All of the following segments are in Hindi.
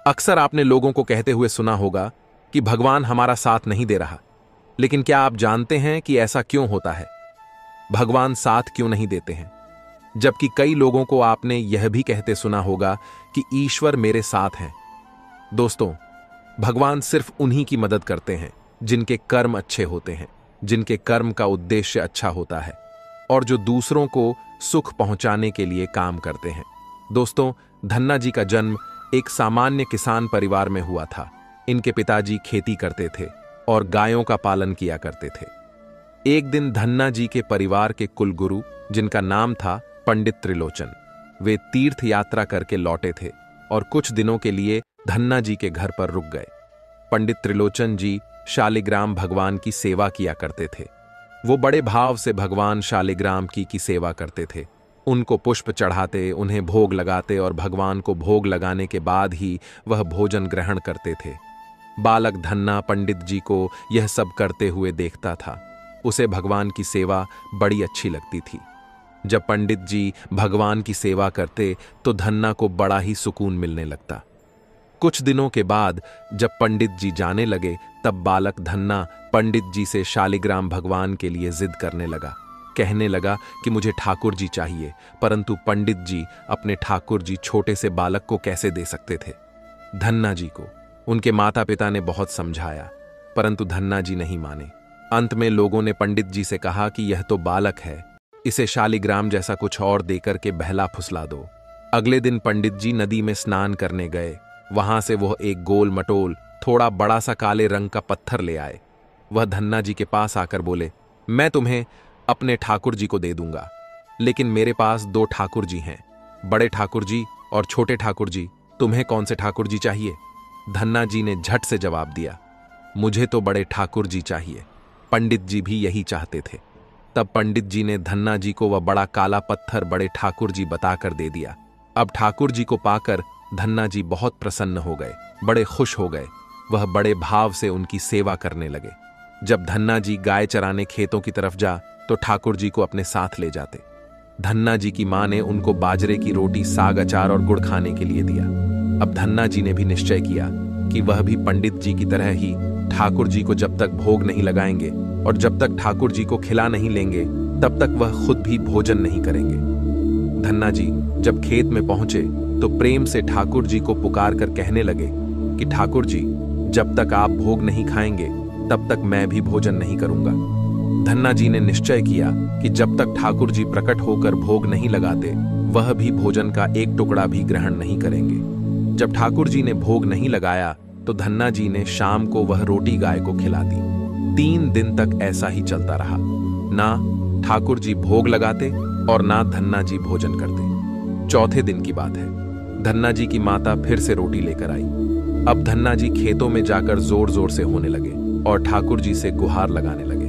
अक्सर आपने लोगों को कहते हुए सुना होगा कि भगवान हमारा साथ नहीं दे रहा, लेकिन क्या आप जानते हैं कि ऐसा क्यों होता है? भगवान साथ क्यों नहीं देते हैं? जबकि कई लोगों को आपने यह भी कहते सुना होगा कि ईश्वर मेरे साथ हैं। दोस्तों, भगवान सिर्फ उन्हीं की मदद करते हैं जिनके कर्म अच्छे होते हैं, जिनके कर्म का उद्देश्य अच्छा होता है और जो दूसरों को सुख पहुंचाने के लिए काम करते हैं। दोस्तों, धन्ना जी का जन्म एक सामान्य किसान परिवार में हुआ था। इनके पिताजी खेती करते थे और गायों का पालन किया करते थे। एक दिन धन्ना जी के परिवार के कुलगुरु, जिनका नाम था पंडित त्रिलोचन, वे तीर्थ यात्रा करके लौटे थे और कुछ दिनों के लिए धन्ना जी के घर पर रुक गए। पंडित त्रिलोचन जी शालिग्राम भगवान की सेवा किया करते थे। वो बड़े भाव से भगवान शालिग्राम की सेवा करते थे। उनको पुष्प चढ़ाते, उन्हें भोग लगाते और भगवान को भोग लगाने के बाद ही वह भोजन ग्रहण करते थे। बालक धन्ना पंडित जी को यह सब करते हुए देखता था। उसे भगवान की सेवा बड़ी अच्छी लगती थी। जब पंडित जी भगवान की सेवा करते तो धन्ना को बड़ा ही सुकून मिलने लगता। कुछ दिनों के बाद जब पंडित जी जाने लगे, तब बालक धन्ना पंडित जी से शालिग्राम भगवान के लिए जिद करने लगा। कहने लगा कि मुझे ठाकुर जी चाहिए, परंतु पंडित जी अपने ठाकुर जी छोटे से बालक को कैसे दे सकते थे? धन्ना जी को उनके माता पिता ने बहुत समझाया, परंतु धन्ना जी नहीं माने। अंत में लोगों ने पंडित जी से कहा कि यह तो बालक है, इसे शालिग्राम जैसा कुछ और देकर के बहला फुसला दो। अगले दिन पंडित जी नदी में स्नान करने गए। वहां से वह एक गोल मटोल थोड़ा बड़ा सा काले रंग का पत्थर ले आए। वह धन्ना जी के पास आकर बोले, मैं तुम्हें अपने ठाकुर जी को दे दूंगा, लेकिन मेरे पास दो ठाकुर जी हैं, बड़े ठाकुर जी और छोटे ठाकुर जी। तुम्हें कौन से ठाकुर जी चाहिए? धन्ना जी ने झट से जवाब दिया, मुझे तो बड़े ठाकुर जी चाहिए। पंडित जी भी यही चाहते थे। तब पंडित जी ने धन्ना जी को वह बड़ा काला पत्थर बड़े ठाकुर जी बताकर दे दिया। अब ठाकुर जी को पाकर धन्ना जी बहुत प्रसन्न हो गए, बड़े खुश हो गए। वह बड़े भाव से उनकी सेवा करने लगे। जब धन्ना जी गाय चराने खेतों की तरफ जा तो ठाकुर जी को अपने साथ ले जाते। धन्ना जी की मां ने उनको बाजरे की रोटी, साग, अचार और गुड़ खाने के लिए दिया। अब धन्ना जी ने भी निश्चय किया कि वह भी पंडित जी की तरह ही ठाकुर जी को जब तक भोग नहीं लगाएंगे और जब तक ठाकुर जी को खिला नहीं लेंगे, तब तक वह खुद भी भोजन नहीं करेंगे। धन्ना जी जब खेत में पहुंचे तो प्रेम से ठाकुर जी को पुकार कर कहने लगे कि ठाकुर जी, जब तक आप भोग नहीं खाएंगे तब तक मैं भी भोजन नहीं करूंगा। धन्ना जी ने निश्चय किया कि जब तक ठाकुर जी प्रकट होकर भोग नहीं लगाते, वह भी भोजन का एक टुकड़ा भी ग्रहण नहीं करेंगे। जब ठाकुर जी ने भोग नहीं लगाया तो धन्ना जी ने शाम को वह रोटी गाय को खिला दी। 3 दिन तक ऐसा ही चलता रहा। ना ठाकुर जी भोग लगाते और ना धन्ना जी भोजन करते। चौथे दिन की बात है, धन्ना जी की माता फिर से रोटी लेकर आई। अब धन्ना जी खेतों में जाकर जोर जोर से होने लगे और ठाकुर जी से गुहार लगाने लगे।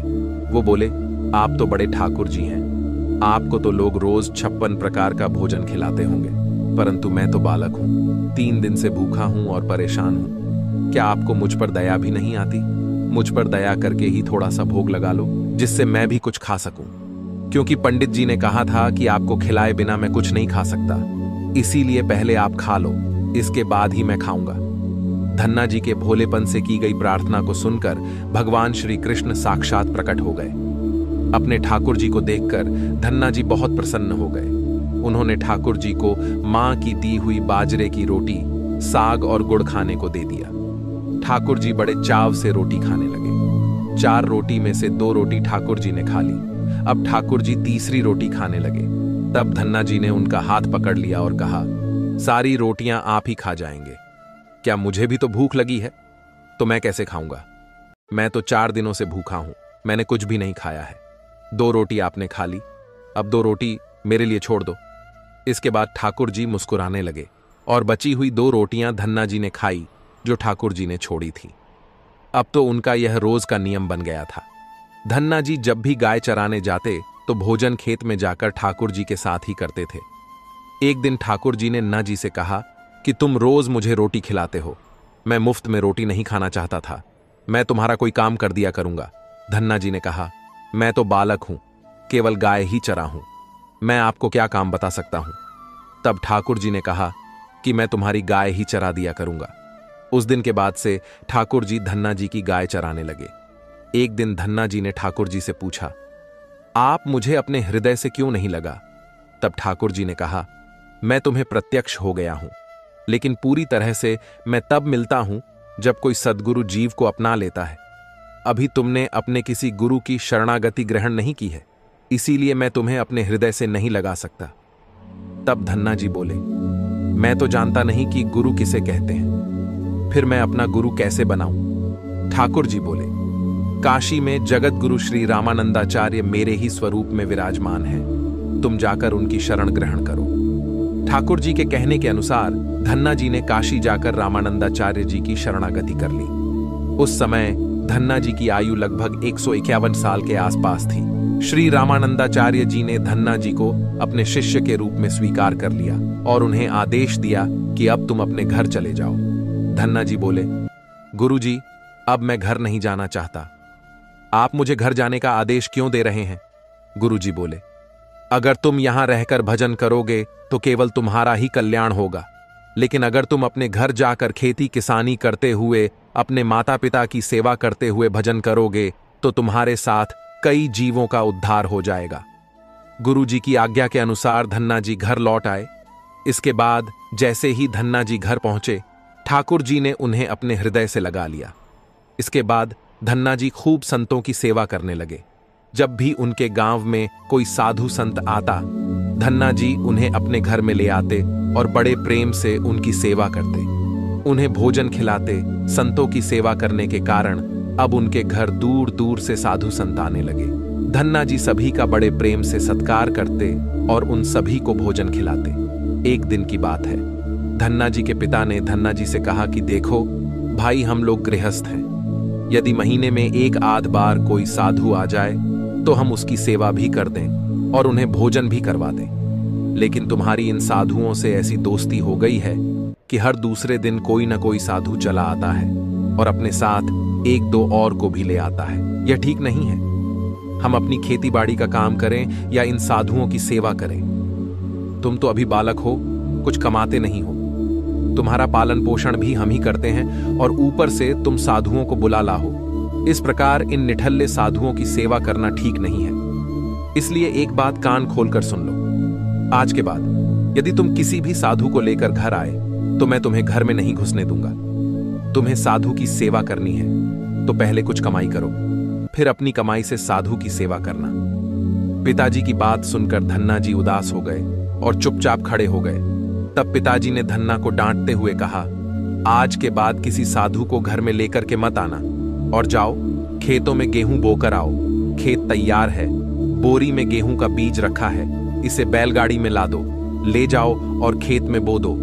वो बोले, आप तो बड़े ठाकुर जी हैं, आपको तो लोग रोज 56 प्रकार का भोजन खिलाते होंगे, परंतु मैं तो बालक हूं, 3 दिन से भूखा हूं और परेशान हूं। क्या आपको मुझ पर दया भी नहीं आती? मुझ पर दया करके ही थोड़ा सा भोग लगा लो, जिससे मैं भी कुछ खा सकूं, क्योंकि पंडित जी ने कहा था कि आपको खिलाए बिना मैं कुछ नहीं खा सकता। इसीलिए पहले आप खा लो, इसके बाद ही मैं खाऊंगा। धन्ना जी के भोलेपन से की गई प्रार्थना को सुनकर भगवान श्री कृष्ण साक्षात प्रकट हो गए। अपने ठाकुर जी को देखकर धन्ना जी बहुत प्रसन्न हो गए। उन्होंने ठाकुर जी को मां की दी हुई बाजरे की रोटी, साग और गुड़ खाने को दे दिया। ठाकुर जी बड़े चाव से रोटी खाने लगे। 4 रोटी में से 2 रोटी ठाकुर जी ने खा ली। अब ठाकुर जी तीसरी रोटी खाने लगे। तब धन्ना जी ने उनका हाथ पकड़ लिया और कहा, सारी रोटियां आप ही खा जाएंगे। क्या मुझे भी तो भूख लगी है? तो मैं कैसे खाऊंगा? मैं तो 4 दिनों से भूखा हूं, मैंने कुछ भी नहीं खाया है। 2 रोटी आपने खा ली, अब 2 रोटी मेरे लिए छोड़ दो। इसके बाद ठाकुर जी मुस्कुराने लगे और बची हुई 2 रोटियां धन्ना जी ने खाई जो ठाकुर जी ने छोड़ी थी। अब तो उनका यह रोज का नियम बन गया था। धन्ना जी जब भी गाय चराने जाते तो भोजन खेत में जाकर ठाकुर जी के साथ ही करते थे। एक दिन ठाकुर जी ने नन्ना जी से कहा कि तुम रोज मुझे रोटी खिलाते हो, मैं मुफ्त में रोटी नहीं खाना चाहता था, मैं तुम्हारा कोई काम कर दिया करूंगा। धन्ना जी ने कहा, मैं तो बालक हूं, केवल गाय ही चरा हूं, मैं आपको क्या काम बता सकता हूं। तब ठाकुर जी ने कहा कि मैं तुम्हारी गाय ही चरा दिया करूंगा। उस दिन के बाद से ठाकुर जी धन्ना जी की गाय चराने लगे। एक दिन धन्ना जी ने ठाकुर जी से पूछा, आप मुझे अपने हृदय से क्यों नहीं लगा? तब ठाकुर जी ने कहा, मैं तुम्हें प्रत्यक्ष हो गया हूं, लेकिन पूरी तरह से मैं तब मिलता हूं जब कोई सद्गुरु जीव को अपना लेता है। अभी तुमने अपने किसी गुरु की शरणागति ग्रहण नहीं की है, इसीलिए मैं तुम्हें अपने हृदय से नहीं लगा सकता। तब धन्ना जी बोले, मैं तो जानता नहीं कि गुरु किसे कहते हैं, फिर मैं अपना गुरु कैसे बनाऊं? ठाकुर जी बोले, काशी में जगत गुरु श्री रामानंदाचार्य मेरे ही स्वरूप में विराजमान हैं, तुम जाकर उनकी शरण ग्रहण करो। ठाकुर जी के कहने के अनुसार धन्ना जी ने काशी जाकर रामानंदाचार्य जी की शरणागति कर ली। उस समय धन्ना जी की आयु लगभग 151 साल के आसपास थी। श्री रामानंदाचार्य जी ने धन्ना जी को अपने शिष्य के रूप में स्वीकार कर लिया और उन्हें आदेश दिया कि अब तुम अपने घर चले जाओ। धन्ना जी बोले, गुरु जी, अब मैं घर नहीं जाना चाहता। आप मुझे घर जाने का आदेश क्यों दे रहे हैं? गुरु जी बोले, अगर तुम यहां रहकर भजन करोगे तो केवल तुम्हारा ही कल्याण होगा, लेकिन अगर तुम अपने घर जाकर खेती किसानी करते हुए अपने माता पिता की सेवा करते हुए भजन करोगे तो तुम्हारे साथ कई जीवों का उद्धार हो जाएगा। गुरु जी की आज्ञा के अनुसार धन्ना जी घर लौट आए। इसके बाद जैसे ही धन्ना जी घर पहुंचे, ठाकुर जी ने उन्हें अपने हृदय से लगा लिया। इसके बाद धन्ना जी खूब संतों की सेवा करने लगे। जब भी उनके गांव में कोई साधु संत आता, धन्ना जी उन्हें अपने घर में ले आते और बड़े प्रेम से उनकी सेवा करते, उन्हें भोजन खिलाते। संतों की सेवा करने के कारण अब उनके घर दूर दूर से साधु संत आने लगे। धन्ना जी सभी का बड़े प्रेम से सत्कार करते और उन सभी को भोजन खिलाते। एक दिन की बात है, धन्ना जी के पिता ने धन्ना जी से कहा कि देखो भाई, हम लोग गृहस्थ हैं, यदि महीने में एक आध बार कोई साधु आ जाए तो हम उसकी सेवा भी कर दें और उन्हें भोजन भी करवा दें, लेकिन तुम्हारी इन साधुओं से ऐसी दोस्ती हो गई है कि हर दूसरे दिन कोई ना कोई साधु चला आता है और अपने साथ एक दो और को भी ले आता है। यह ठीक नहीं है। हम अपनी खेती बाड़ी का काम करें या इन साधुओं की सेवा करें। तुम तो अभी बालक हो, कुछ कमाते नहीं हो, तुम्हारा पालन पोषण भी हम ही करते हैं और ऊपर से तुम साधुओं को बुला लाओ। इस प्रकार इन निठल्ले साधुओं की सेवा करना ठीक नहीं है। इसलिए एक बात कान खोलकर सुन लो, आज के बाद यदि तुम किसी भी साधु को लेकर घर आए तो मैं तुम्हें घर में नहीं घुसने दूंगा। तुम्हें साधु की सेवा करनी है तो पहले कुछ कमाई करो, फिर अपनी कमाई से साधु की सेवा करना। पिताजी की बात सुनकर धन्ना जी उदास हो गए और चुपचाप खड़े हो गए। तब पिताजी ने धन्ना को डांटते हुए कहा, आज के बाद किसी साधु को घर में लेकर के मत आना और जाओ खेतों में गेहूं बोकर आओ। खेत तैयार है, बोरी में गेहूं का बीज रखा है, इसे बैलगाड़ी में ला दो, ले जाओ और खेत में बो दो।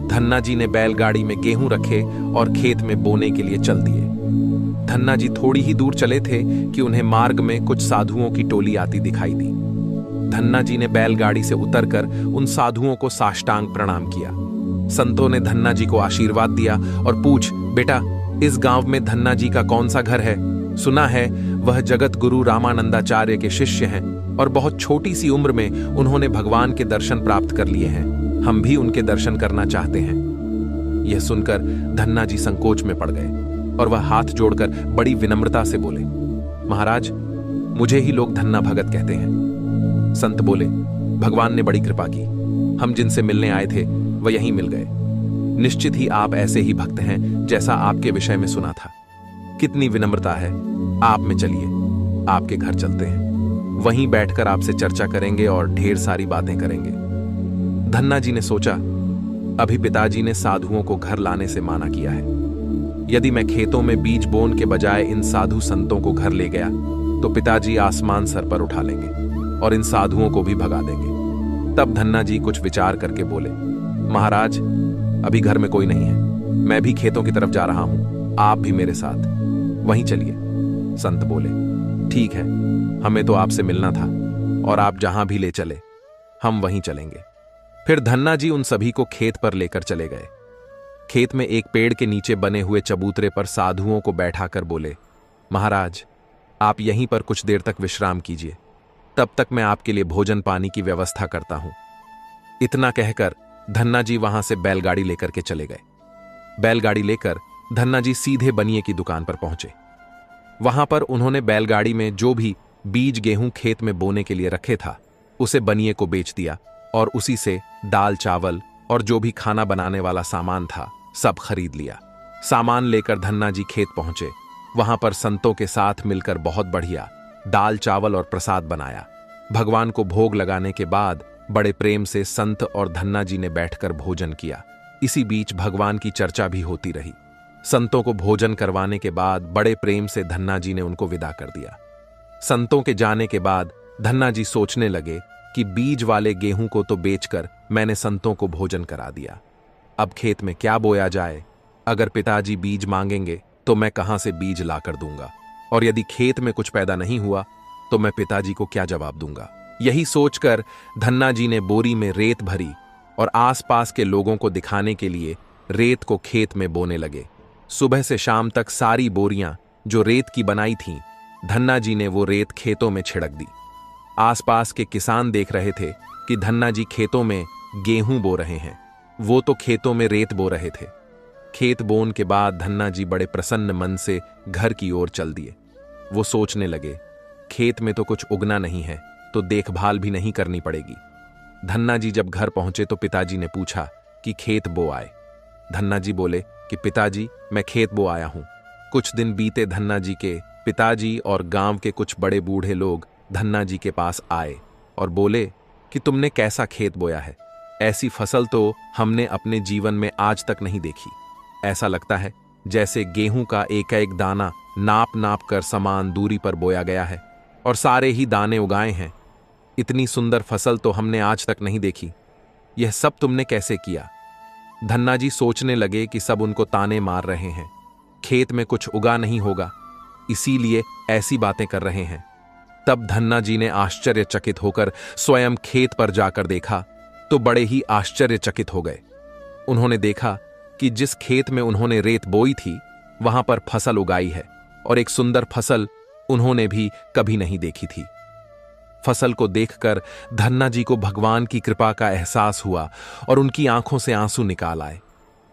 धन्ना जी ने बैलगाड़ी में गेहूं रखे और खेत में बोने के लिए चल दिए। धन्ना जी थोड़ी ही दूर चले थे कि उन्हें मार्ग में कुछ साधुओं की टोली आती दिखाई दी। धन्ना जी ने बैलगाड़ी से उतरकर उन साधुओं को साष्टांग प्रणाम किया। संतों ने धन्ना जी को आशीर्वाद दिया और पूछ, बेटा इस गांव में धन्ना जी का कौन सा घर है? सुना है वह जगत गुरु रामानंदाचार्य के शिष्य हैं और बहुत छोटी सी उम्र में उन्होंने भगवान के दर्शन प्राप्त कर लिए हैं। हम भी उनके दर्शन करना चाहते हैं। यह सुनकर धन्ना जी संकोच में पड़ गए और वह हाथ जोड़कर बड़ी विनम्रता से बोले, महाराज मुझे ही लोग धन्ना भगत कहते हैं। संत बोले, भगवान ने बड़ी कृपा की, हम जिनसे मिलने आए थे वह यहीं मिल गए। निश्चित ही आप ऐसे ही भक्त हैं जैसा आपके विषय में सुना था। कितनी विनम्रता है। आप में चलिए, आपके घर चलते हैं, वहीं बैठकर आपसे चर्चा करेंगे और ढेर सारी बातें करेंगे। धन्ना जी ने सोचा, अभी पिताजी ने साधुओं को घर लाने से माना किया है। यदि मैं खेतों में बीज बोने के बजाय इन साधु संतों को घर ले गया तो पिताजी आसमान सर पर उठा लेंगे और इन साधुओं को भी भगा देंगे। तब धन्ना जी कुछ विचार करके बोले, महाराज अभी घर में कोई नहीं है, मैं भी खेतों की तरफ जा रहा हूं, आप भी मेरे साथ वहीं चलिए। संत बोले, ठीक है, हमें तो आपसे मिलना था और आप जहां भी ले चले हम वहीं चलेंगे। फिर धन्ना जी उन सभी को खेत पर लेकर चले गए। खेत में एक पेड़ के नीचे बने हुए चबूतरे पर साधुओं को बैठाकर बोले, महाराज आप यहीं पर कुछ देर तक विश्राम कीजिए, तब तक मैं आपके लिए भोजन पानी की व्यवस्था करता हूं। इतना कहकर धन्ना जी वहां से बैलगाड़ी लेकर के चले गए। बैलगाड़ी लेकर धन्ना जी सीधे बनिए की दुकान पर पहुंचे। वहां पर उन्होंने बैलगाड़ी में जो भी बीज गेहूं खेत में बोने के लिए रखे था उसे बनिए को बेच दिया और उसी से दाल चावल और जो भी खाना बनाने वाला सामान था सब खरीद लिया। सामान लेकर धन्ना जी खेत पहुंचे। वहां पर संतों के साथ मिलकर बहुत बढ़िया दाल चावल और प्रसाद बनाया। भगवान को भोग लगाने के बाद बड़े प्रेम से संत और धन्ना जी ने बैठकर भोजन किया। इसी बीच भगवान की चर्चा भी होती रही। संतों को भोजन करवाने के बाद बड़े प्रेम से धन्ना जी ने उनको विदा कर दिया। संतों के जाने के बाद धन्ना जी सोचने लगे कि बीज वाले गेहूं को तो बेचकर मैंने संतों को भोजन करा दिया, अब खेत में क्या बोया जाए। अगर पिताजी बीज मांगेंगे तो मैं कहां से बीज लाकर दूंगा, और यदि खेत में कुछ पैदा नहीं हुआ तो मैं पिताजी को क्या जवाब दूंगा। यही सोचकर धन्ना जी ने बोरी में रेत भरी और आसपास के लोगों को दिखाने के लिए रेत को खेत में बोने लगे। सुबह से शाम तक सारी बोरियां जो रेत की बनाई थीं, धन्ना जी ने वो रेत खेतों में छिड़क दी। आसपास के किसान देख रहे थे कि धन्ना जी खेतों में गेहूं बो रहे हैं, वो तो खेतों में रेत बो रहे थे। खेत बोन के बाद धन्ना जी बड़े प्रसन्न मन से घर की ओर चल दिए। वो सोचने लगे, खेत में तो कुछ उगना नहीं है तो देखभाल भी नहीं करनी पड़ेगी। धन्ना जी जब घर पहुंचे तो पिताजी ने पूछा कि खेत बो आए। धन्ना जी बोले कि पिताजी मैं खेत बो आया हूं। कुछ दिन बीते, धन्ना जी के पिताजी और गांव के कुछ बड़े बूढ़े लोग धन्ना जी के पास आए और बोले कि तुमने कैसा खेत बोया है, ऐसी फसल तो हमने अपने जीवन में आज तक नहीं देखी। ऐसा लगता है जैसे गेहूं का एक एक दाना नाप नाप कर समान दूरी पर बोया गया है और सारे ही दाने उगाए हैं। इतनी सुंदर फसल तो हमने आज तक नहीं देखी, यह सब तुमने कैसे किया। धन्ना जी सोचने लगे कि सब उनको ताने मार रहे हैं, खेत में कुछ उगा नहीं होगा इसीलिए ऐसी बातें कर रहे हैं। तब धन्ना जी ने आश्चर्यचकित होकर स्वयं खेत पर जाकर देखा तो बड़े ही आश्चर्यचकित हो गए। उन्होंने देखा कि जिस खेत में उन्होंने रेत बोई थी वहां पर फसल उगाई है और एक सुंदर फसल उन्होंने भी कभी नहीं देखी थी। फसल को देखकर धन्ना जी को भगवान की कृपा का एहसास हुआ और उनकी आंखों से आंसू निकाल आए।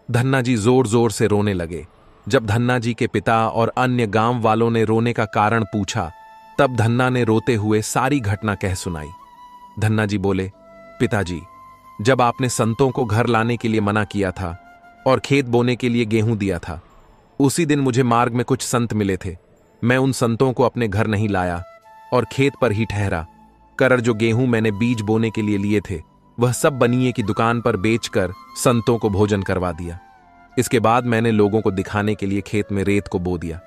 धन्ना जी जोर जोर से रोने लगे। जब धन्ना जी के पिता और अन्य गांव वालों ने रोने का कारण पूछा तब धन्ना ने रोते हुए सारी घटना कह सुनाई। धन्ना जी बोले, पिताजी जब आपने संतों को घर लाने के लिए मना किया था और खेत बोने के लिए गेहूं दिया था, उसी दिन मुझे मार्ग में कुछ संत मिले थे। मैं उन संतों को अपने घर नहीं लाया और खेत पर ही ठहरा कर जो गेहूं मैंने बीज बोने के लिए लिए थे वह सब बनिए की दुकान पर बेचकर संतों को भोजन करवा दिया। इसके बाद मैंने लोगों को दिखाने के लिए खेत में रेत को बो दिया।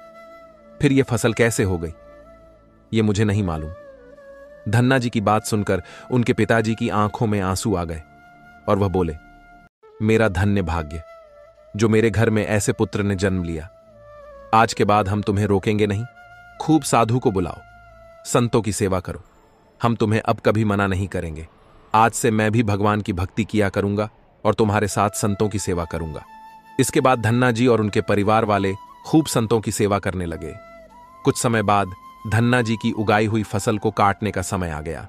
फिर यह फसल कैसे हो गई ये मुझे नहीं मालूम। धन्ना जी की बात सुनकर उनके पिताजी की आंखों में आंसू आ गए और वह बोले, मेरा धन्य भाग्य जो मेरे घर में ऐसे पुत्र ने जन्म लिया। आज के बाद हम तुम्हें रोकेंगे नहीं। खूब साधु को बुलाओ, संतों की सेवा करो, हम तुम्हें अब कभी मना नहीं करेंगे। आज से मैं भी भगवान की भक्ति किया करूंगा और तुम्हारे साथ संतों की सेवा करूंगा। इसके बाद धन्ना जी और उनके परिवार वाले खूब संतों की सेवा करने लगे। कुछ समय बाद धन्ना जी की उगाई हुई फसल को काटने का समय आ गया।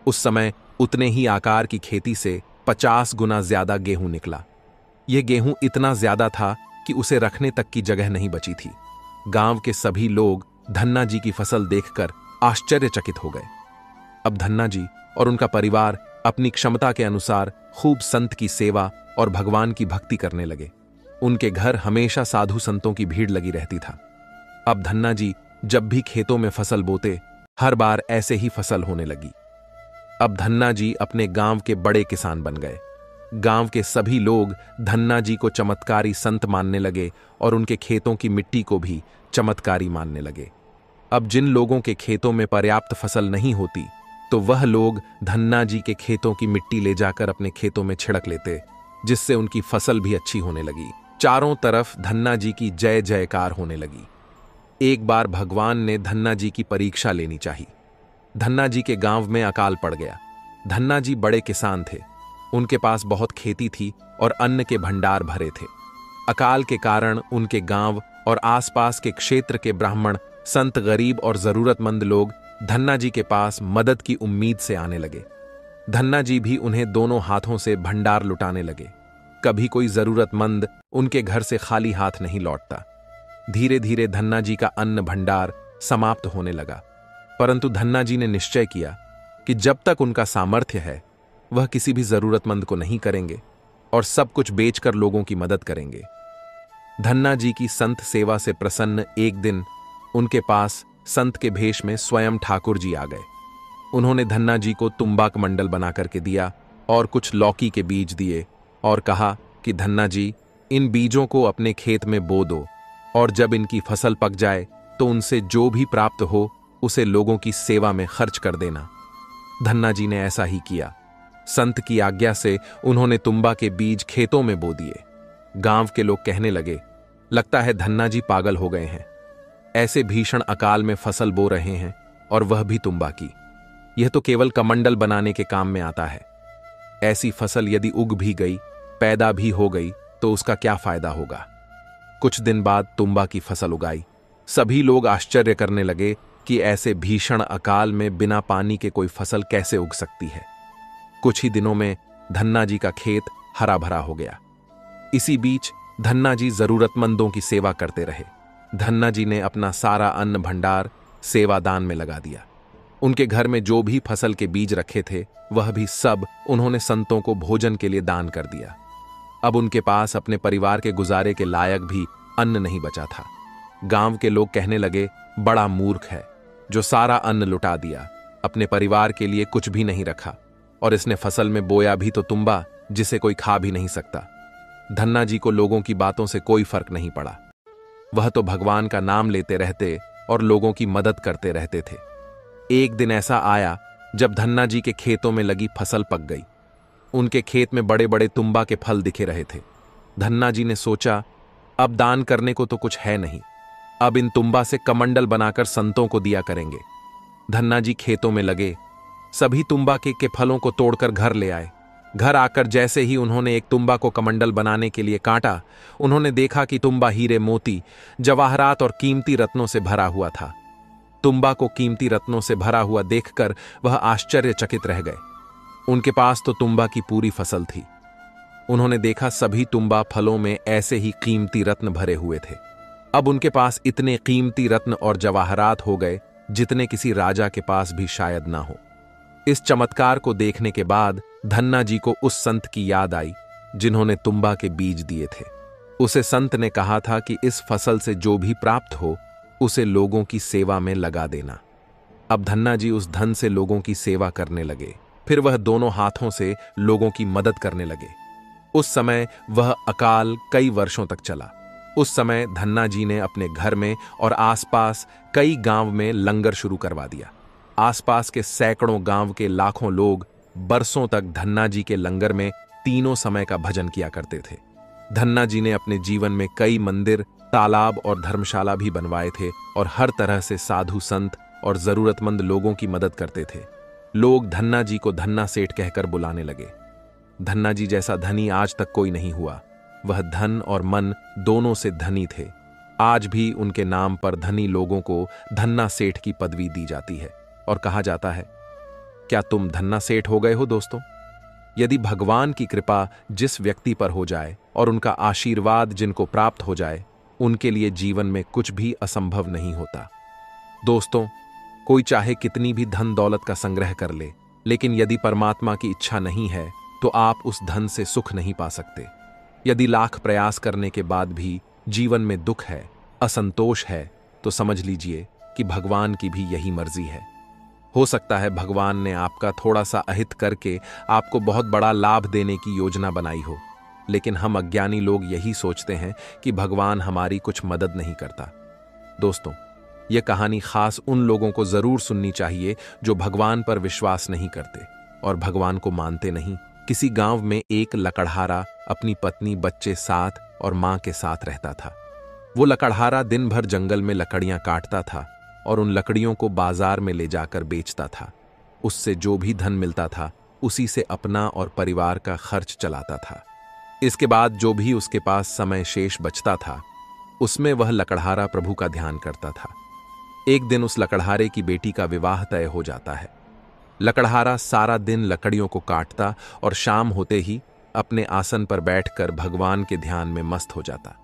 उस समय उतने ही आकार की खेती से 50 गुना ज्यादा गेहूं निकला। यह गेहूं इतना ज्यादा था कि उसे रखने तक की जगह नहीं बची थी। गांव के सभी लोग धन्ना जी की फसल देखकर आश्चर्यचकित हो गए। अब धन्ना जी और उनका परिवार अपनी क्षमता के अनुसार खूब संत की सेवा और भगवान की भक्ति करने लगे। उनके घर हमेशा साधु संतों की भीड़ लगी रहती था। अब धन्ना जी जब भी खेतों में फसल बोते हर बार ऐसे ही फसल होने लगी। अब धन्ना जी अपने गांव के बड़े किसान बन गए। गांव के सभी लोग धन्ना जी को चमत्कारी संत मानने लगे और उनके खेतों की मिट्टी को भी चमत्कारी मानने लगे। अब जिन लोगों के खेतों में पर्याप्त फसल नहीं होती तो वह लोग धन्ना जी के खेतों की मिट्टी ले जाकर अपने खेतों में छिड़क लेते, जिससे उनकी फसल भी अच्छी होने लगी। चारों तरफ धन्ना जी की जय जयकार होने लगी। एक बार भगवान ने धन्ना जी की परीक्षा लेनी चाहिए। धन्ना जी के गांव में अकाल पड़ गया। धन्ना जी बड़े किसान थे, उनके पास बहुत खेती थी और अन्न के भंडार भरे थे। अकाल के कारण उनके गांव और आसपास के क्षेत्र के ब्राह्मण, संत, गरीब और जरूरतमंद लोग धन्ना जी के पास मदद की उम्मीद से आने लगे। धन्ना जी भी उन्हें दोनों हाथों से भंडार लुटाने लगे। कभी कोई जरूरतमंद उनके घर से खाली हाथ नहीं लौटता। धीरे धीरे धन्ना जी का अन्न भंडार समाप्त होने लगा, परंतु धन्ना जी ने निश्चय किया कि जब तक उनका सामर्थ्य है वह किसी भी जरूरतमंद को नहीं करेंगे और सब कुछ बेचकर लोगों की मदद करेंगे। धन्ना जी की संत सेवा से प्रसन्न एक दिन उनके पास संत के भेष में स्वयं ठाकुर जी आ गए। उन्होंने धन्ना जी को तुम्बाक मंडल बना करके दिया और कुछ लौकी के बीज दिए और कहा कि धन्ना जी, इन बीजों को अपने खेत में बो दो और जब इनकी फसल पक जाए तो उनसे जो भी प्राप्त हो उसे लोगों की सेवा में खर्च कर देना। धन्ना जी ने ऐसा ही किया। संत की आज्ञा से उन्होंने तुम्बा के बीज खेतों में बो दिए। गांव के लोग कहने लगे, लगता है धन्ना जी पागल हो गए हैं, ऐसे भीषण अकाल में फसल बो रहे हैं और वह भी तुम्बा की। यह तो केवल कमंडल बनाने के काम में आता है। ऐसी फसल यदि उग भी गई, पैदा भी हो गई तो उसका क्या फायदा होगा। कुछ दिन बाद तुम्बा की फसल उगाई। सभी लोग आश्चर्य करने लगे कि ऐसे भीषण अकाल में बिना पानी के कोई फसल कैसे उग सकती है। कुछ ही दिनों में धन्ना जी का खेत हरा भरा हो गया। इसी बीच धन्ना जी जरूरतमंदों की सेवा करते रहे। धन्ना जी ने अपना सारा अन्न भंडार सेवादान में लगा दिया। उनके घर में जो भी फसल के बीज रखे थे वह भी सब उन्होंने संतों को भोजन के लिए दान कर दिया। अब उनके पास अपने परिवार के गुजारे के लायक भी अन्न नहीं बचा था। गांव के लोग कहने लगे, बड़ा मूर्ख है जो सारा अन्न लुटा दिया, अपने परिवार के लिए कुछ भी नहीं रखा और इसने फसल में बोया भी तो तुम्बा जिसे कोई खा भी नहीं सकता। धन्ना जी को लोगों की बातों से कोई फर्क नहीं पड़ा। वह तो भगवान का नाम लेते रहते और लोगों की मदद करते रहते थे। एक दिन ऐसा आया जब धन्ना जी के खेतों में लगी फसल पक गई। उनके खेत में बड़े बड़े तुम्बा के फल दिखे रहे थे। धन्ना जी ने सोचा, अब दान करने को तो कुछ है नहीं, अब इन तुम्बा से कमंडल बनाकर संतों को दिया करेंगे। धन्ना जी खेतों में लगे, सभी तुम्बा के फलों को तोड़कर घर ले आए। घर आकर जैसे ही उन्होंने एक तुम्बा को कमंडल बनाने के लिए काटा, उन्होंने देखा कि तुम्बा हीरे मोती, जवाहरात और कीमती रत्नों से भरा हुआ था। तुम्बा को कीमती रत्नों से भरा हुआ देखकर वह आश्चर्यचकित रह गए। उनके पास तो तुम्बा की पूरी फसल थी। उन्होंने देखा सभी तुम्बा फलों में ऐसे ही कीमती रत्न भरे हुए थे। अब उनके पास इतने कीमती रत्न और जवाहरात हो गए जितने किसी राजा के पास भी शायद ना हो। इस चमत्कार को देखने के बाद धन्ना जी को उस संत की याद आई जिन्होंने तुम्बा के बीज दिए थे। उसे संत ने कहा था कि इस फसल से जो भी प्राप्त हो उसे लोगों की सेवा में लगा देना। अब धन्ना जी उस धन से लोगों की सेवा करने लगे। फिर वह दोनों हाथों से लोगों की मदद करने लगे। उस समय वह अकाल कई वर्षों तक चला। उस समय धन्ना जी ने अपने घर में और आसपास कई गांव में लंगर शुरू करवा दिया। आसपास के सैकड़ों गांव के लाखों लोग बरसों तक धन्ना जी के लंगर में तीनों समय का भजन किया करते थे। धन्ना जी ने अपने जीवन में कई मंदिर, तालाब और धर्मशाला भी बनवाए थे और हर तरह से साधु संत और जरूरतमंद लोगों की मदद करते थे। लोग धन्ना जी को धन्ना सेठ कहकर बुलाने लगे। धन्ना जी जैसा धनी आज तक कोई नहीं हुआ। वह धन और मन दोनों से धनी थे। आज भी उनके नाम पर धनी लोगों को धन्ना सेठ की पदवी दी जाती है और कहा जाता है, क्या तुम धन्ना सेठ हो गए हो दोस्तों? यदि भगवान की कृपा जिस व्यक्ति पर हो जाए और उनका आशीर्वाद जिनको प्राप्त हो जाए, उनके लिए जीवन में कुछ भी असंभव नहीं होता। दोस्तों, कोई चाहे कितनी भी धन दौलत का संग्रह कर ले, लेकिन यदि परमात्मा की इच्छा नहीं है तो आप उस धन से सुख नहीं पा सकते। यदि लाख प्रयास करने के बाद भी जीवन में दुख है, असंतोष है, तो समझ लीजिए कि भगवान की भी यही मर्जी है। हो सकता है भगवान ने आपका थोड़ा सा अहित करके आपको बहुत बड़ा लाभ देने की योजना बनाई हो, लेकिन हम अज्ञानी लोग यही सोचते हैं कि भगवान हमारी कुछ मदद नहीं करता। दोस्तों, यह कहानी खास उन लोगों को जरूर सुननी चाहिए जो भगवान पर विश्वास नहीं करते और भगवान को मानते नहीं। किसी गांव में एक लकड़हारा अपनी पत्नी, बच्चे साथ और मां के साथ रहता था। वो लकड़हारा दिन भर जंगल में लकड़ियां काटता था और उन लकड़ियों को बाजार में ले जाकर बेचता था। उससे जो भी धन मिलता था उसी से अपना और परिवार का खर्च चलाता था। इसके बाद जो भी उसके पास समय शेष बचता था उसमें वह लकड़हारा प्रभु का ध्यान करता था। एक दिन उस लकड़हारे की बेटी का विवाह तय हो जाता है। लकड़हारा सारा दिन लकड़ियों को काटता और शाम होते ही अपने आसन पर बैठकर भगवान के ध्यान में मस्त हो जाता।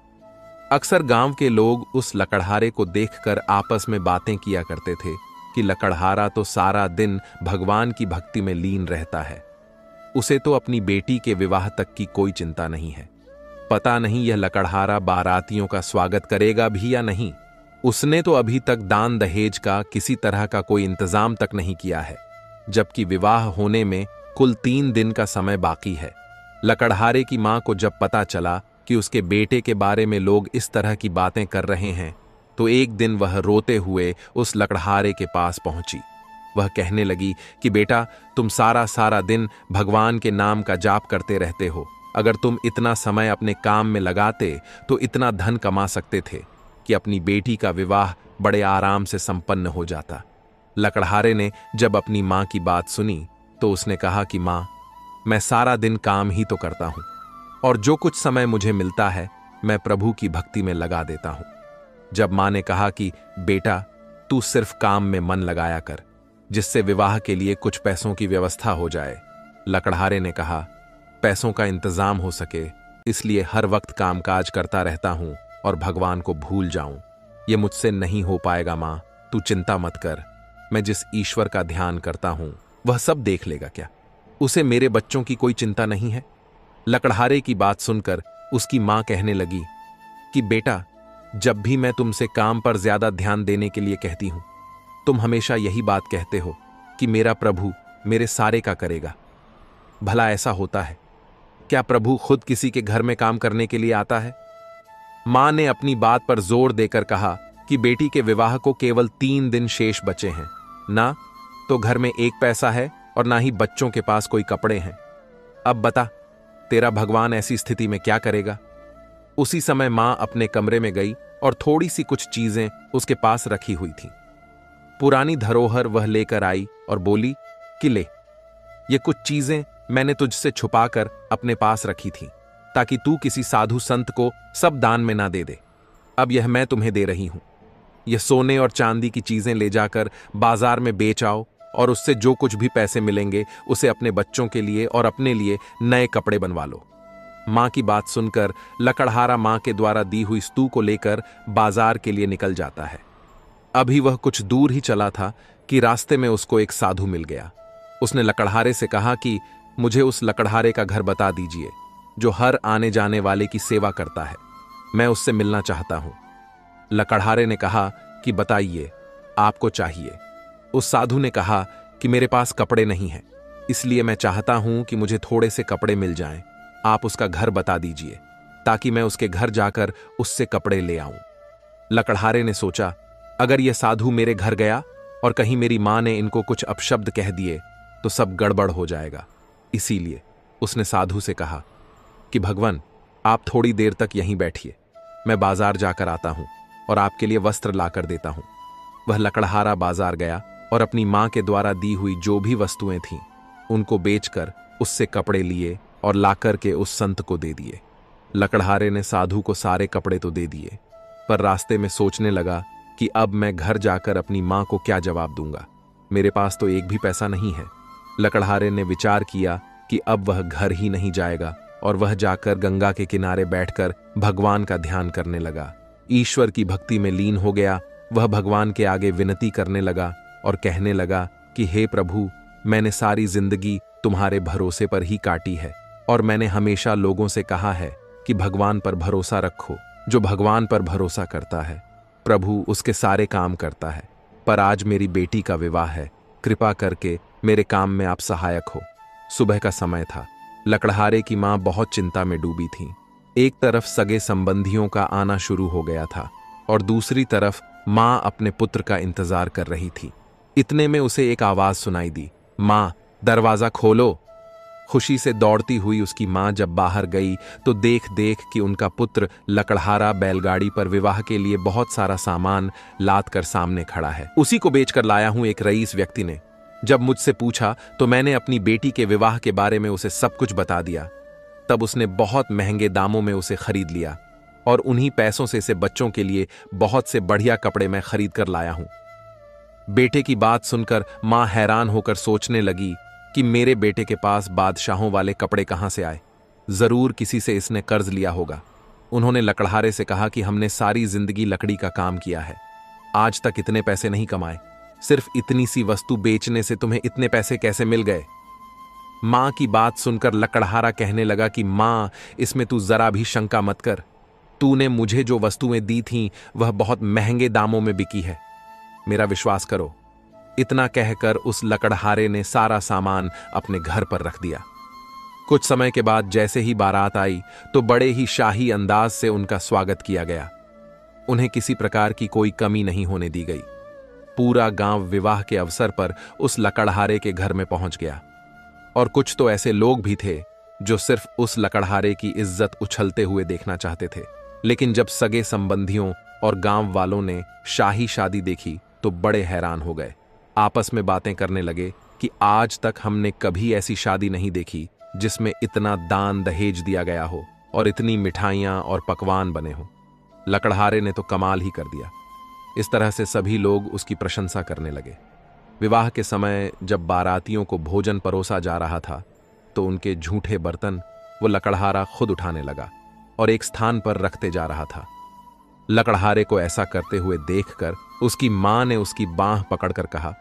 अक्सर गांव के लोग उस लकड़हारे को देखकर आपस में बातें किया करते थे कि लकड़हारा तो सारा दिन भगवान की भक्ति में लीन रहता है, उसे तो अपनी बेटी के विवाह तक की कोई चिंता नहीं है। पता नहीं यह लकड़हारा बारातियों का स्वागत करेगा भी या नहीं। उसने तो अभी तक दान दहेज का किसी तरह का कोई इंतजाम तक नहीं किया है, जबकि विवाह होने में कुल 3 दिन का समय बाकी है। लकड़हारे की मां को जब पता चला कि उसके बेटे के बारे में लोग इस तरह की बातें कर रहे हैं, तो एक दिन वह रोते हुए उस लकड़हारे के पास पहुंची। वह कहने लगी कि बेटा, तुम सारा दिन भगवान के नाम का जाप करते रहते हो। अगर तुम इतना समय अपने काम में लगाते तो इतना धन कमा सकते थे कि अपनी बेटी का विवाह बड़े आराम से संपन्न हो जाता। लकड़हारे ने जब अपनी मां की बात सुनी तो उसने कहा कि मां, मैं सारा दिन काम ही तो करता हूं और जो कुछ समय मुझे मिलता है मैं प्रभु की भक्ति में लगा देता हूं। जब मां ने कहा कि बेटा, तू सिर्फ काम में मन लगाया कर, जिससे विवाह के लिए कुछ पैसों की व्यवस्था हो जाए। लकड़हारे ने कहा, पैसों का इंतजाम हो सके इसलिए हर वक्त कामकाज करता रहता हूं और भगवान को भूल जाऊं, यह मुझसे नहीं हो पाएगा मां, तू चिंता मत कर। मैं जिस ईश्वर का ध्यान करता हूं वह सब देख लेगा। क्या उसे मेरे बच्चों की कोई चिंता नहीं है? लकड़हारे की बात सुनकर उसकी मां कहने लगी कि बेटा, जब भी मैं तुमसे काम पर ज्यादा ध्यान देने के लिए कहती हूं, तुम हमेशा यही बात कहते हो कि मेरा प्रभु मेरे सारे का करेगा। भला ऐसा होता है क्या? प्रभु खुद किसी के घर में काम करने के लिए आता है? मां ने अपनी बात पर जोर देकर कहा कि बेटी के विवाह को केवल 3 दिन शेष बचे हैं, ना तो घर में एक पैसा है और ना ही बच्चों के पास कोई कपड़े हैं। अब बता, तेरा भगवान ऐसी स्थिति में क्या करेगा? उसी समय मां अपने कमरे में गई और थोड़ी सी कुछ चीजें उसके पास रखी हुई थी। पुरानी धरोहर वह लेकर आई और बोली कि ले, ये कुछ चीजें मैंने तुझसे छुपाकर अपने पास रखी थी ताकि तू किसी साधु संत को सब दान में ना दे दे। अब यह मैं तुम्हें दे रही हूं। यह सोने और चांदी की चीजें ले जाकर बाजार में बेच आओ और उससे जो कुछ भी पैसे मिलेंगे उसे अपने बच्चों के लिए और अपने लिए नए कपड़े बनवा लो। मां की बात सुनकर लकड़हारा मां के द्वारा दी हुई स्तू को लेकर बाजार के लिए निकल जाता है। अभी वह कुछ दूर ही चला था कि रास्ते में उसको एक साधु मिल गया। उसने लकड़हारे से कहा कि मुझे उस लकड़हारे का घर बता दीजिए जो हर आने जाने वाले की सेवा करता है, मैं उससे मिलना चाहता हूं। लकड़हारे ने कहा कि बताइए, आपको चाहिए? उस साधु ने कहा कि मेरे पास कपड़े नहीं हैं, इसलिए मैं चाहता हूं कि मुझे थोड़े से कपड़े मिल जाएं। आप उसका घर बता दीजिए ताकि मैं उसके घर जाकर उससे कपड़े ले आऊं। लकड़हारे ने सोचा, अगर यह साधु मेरे घर गया और कहीं मेरी मां ने इनको कुछ अपशब्द कह दिए तो सब गड़बड़ हो जाएगा। इसीलिए उसने साधु से कहा कि भगवान, आप थोड़ी देर तक यहीं बैठिए, मैं बाजार जाकर आता हूं और आपके लिए वस्त्र लाकर देता हूं। वह लकड़हारा बाजार गया और अपनी मां के द्वारा दी हुई जो भी वस्तुएं थीं उनको बेचकर उससे कपड़े लिए और लाकर के उस संत को दे दिए। लकड़हारे ने साधु को सारे कपड़े तो दे दिए, पर रास्ते में सोचने लगा कि अब मैं घर जाकर अपनी मां को क्या जवाब दूंगा, मेरे पास तो एक भी पैसा नहीं है। लकड़हारे ने विचार किया कि अब वह घर ही नहीं जाएगा और वह जाकर गंगा के किनारे बैठकर भगवान का ध्यान करने लगा। ईश्वर की भक्ति में लीन हो गया। वह भगवान के आगे विनती करने लगा और कहने लगा कि हे प्रभु, मैंने सारी जिंदगी तुम्हारे भरोसे पर ही काटी है और मैंने हमेशा लोगों से कहा है कि भगवान पर भरोसा रखो। जो भगवान पर भरोसा करता है प्रभु उसके सारे काम करता है। पर आज मेरी बेटी का विवाह है, कृपा करके मेरे काम में आप सहायक हो। सुबह का समय था। लकड़हारे की मां बहुत चिंता में डूबी थी। एक तरफ सगे संबंधियों का आना शुरू हो गया था और दूसरी तरफ मां अपने पुत्र का इंतजार कर रही थी। इतने में उसे एक आवाज सुनाई दी, मां, दरवाजा खोलो। खुशी से दौड़ती हुई उसकी मां जब बाहर गई तो देख कि उनका पुत्र लकड़हारा बैलगाड़ी पर विवाह के लिए बहुत सारा सामान लाद कर सामने खड़ा है। उसी को बेचकर लाया हूं, एक रईस व्यक्ति ने जब मुझसे पूछा तो मैंने अपनी बेटी के विवाह के बारे में उसे सब कुछ बता दिया। तब उसने बहुत महंगे दामों में उसे खरीद लिया और उन्हीं पैसों से इसे बच्चों के लिए बहुत से बढ़िया कपड़े मैं खरीद कर लाया हूं। बेटे की बात सुनकर मां हैरान होकर सोचने लगी कि मेरे बेटे के पास बादशाहों वाले कपड़े कहां से आए। जरूर किसी से इसने कर्ज लिया होगा। उन्होंने लकड़हारे से कहा कि हमने सारी जिंदगी लकड़ी का काम किया है, आज तक इतने पैसे नहीं कमाए। सिर्फ इतनी सी वस्तु बेचने से तुम्हें इतने पैसे कैसे मिल गए? मां की बात सुनकर लकड़हारा कहने लगा कि मां, इसमें तू जरा भी शंका मत कर। तूने मुझे जो वस्तुएं दी थीं वह बहुत महंगे दामों में बिकी है, मेरा विश्वास करो। इतना कहकर उस लकड़हारे ने सारा सामान अपने घर पर रख दिया। कुछ समय के बाद जैसे ही बारात आई तो बड़े ही शाही अंदाज से उनका स्वागत किया गया। उन्हें किसी प्रकार की कोई कमी नहीं होने दी गई। पूरा गांव विवाह के अवसर पर उस लकड़हारे के घर में पहुंच गया, और कुछ तो ऐसे लोग भी थे जो सिर्फ उस लकड़हारे की इज्जत उछलते हुए देखना चाहते थे। लेकिन जब सगे संबंधियों और गांव वालों ने शाही शादी देखी तो बड़े हैरान हो गए। आपस में बातें करने लगे कि आज तक हमने कभी ऐसी शादी नहीं देखी जिसमें इतना दान दहेज दिया गया हो और इतनी मिठाइयां और पकवान बने हो। लकड़हारे ने तो कमाल ही कर दिया। इस तरह से सभी लोग उसकी प्रशंसा करने लगे। विवाह के समय जब बारातियों को भोजन परोसा जा रहा था तो उनके झूठे बर्तन वो लकड़हारा खुद उठाने लगा और एक स्थान पर रखते जा रहा था। लकड़हारे को ऐसा करते हुए देखकर उसकी मां ने उसकी बांह पकड़कर कहा,